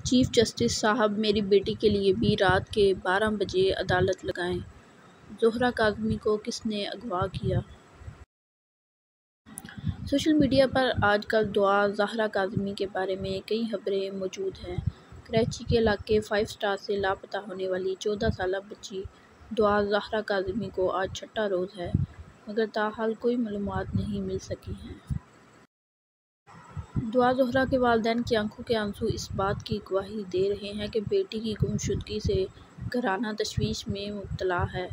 Chief justice صاحب میری بیٹی کے لیے بھی رات کے 12 بجے عدالت لگائیں۔ زہرہ کاظمی کو کس نے اغوا کیا؟ سوشل میڈیا پر آج کل دعا زہرہ کاظمی کے بارے میں کئی خبریں موجود ہیں۔ کراچی کے علاقے 5 اسٹار سے لاپتہ ہونے والی 14 سالہ بچی دعا زہرہ کاظمی کو آج چھٹا روز ہے، مگر تاحال کوئی معلومات نہیں مل سکی ہیں۔ دعا زہرہ کے والدین کی آنکھوں کے آنسو اس بات کی گواہی دے رہے ہیں کہ بیٹی کی گمشدگی سے گھرانہ تشویش میں مبتلا ہے،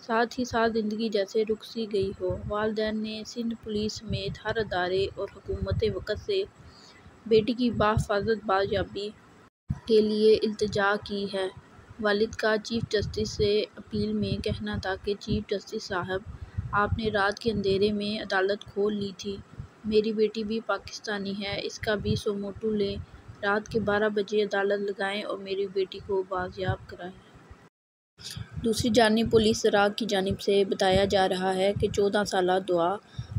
ساتھ ہی ساتھ زندگی جیسے رک سی گئی ہو۔ والدین نے سندھ پولیس سمیت ہر ادارے اور حکومت وقت سے بیٹی کی بحفاظت بازیابی کے لیے التجا کی ہے۔ والد کا چیف جسٹس سے اپیل میں کہنا تھا کہ چیف جسٹس صاحب، آپ نے رات کے اندھیرے میں عدالت کھول لی تھی، میری بیٹی بھی پاکستانی ہے، اس کا بھی سموٹو لیں، رات کے 12 بجے عدالت لگائیں اور میری بیٹی کو بازیاب کرائیں۔ دوسری جانب پولیس سراغ کی جانب سے بتایا جا رہا ہے کہ 14 سالہ دعا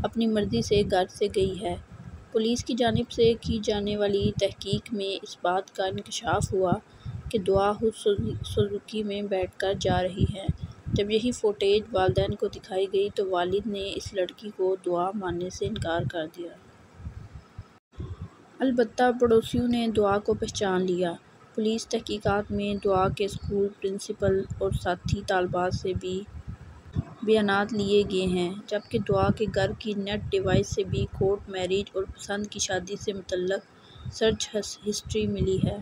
اپنی مرضی سے گھر سے گئی ہے۔ پولیس کی جانب سے کی جانے والی تحقیق میں اس بات کا انکشاف ہوا کہ دعا خود سزوکی میں بیٹھ کر جا رہی ہے۔ جب یہی فوٹیج والدین کو دکھائی گئی تو والد نے اس لڑکی کو دعا ماننے سے انکار کر دیا۔ البتہ پڑوسیوں نے دعا کو پہچان لیا۔ پولیس تحقیقات میں دعا کے اسکول پرنسپل اور ساتھی طالبات سے بھی بیانات لیے گئے ہیں، جبکہ دعا کے گھر کی نیٹ ڈیوائس سے بھی کورٹ میرج اور پسند کی شادی سے متعلق سرچ ہسٹری ملی ہے۔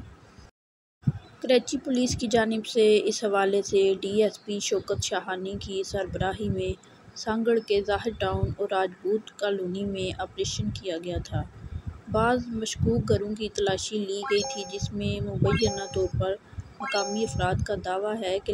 کراچی پولیس کی جانب سے اس حوالے سے ڈی ایس پی شوکت شاہانی کی سربراہی میں سانگڑ کے ظاہر ٹاؤن اور راجپوت کالونی میں آپریشن کیا گیا تھا۔ بعض مشکوک گھروں کی تلاشی لی گئی تھی جس میں مبینہ طور پر مقامی افراد کا دعویٰ ہے کہ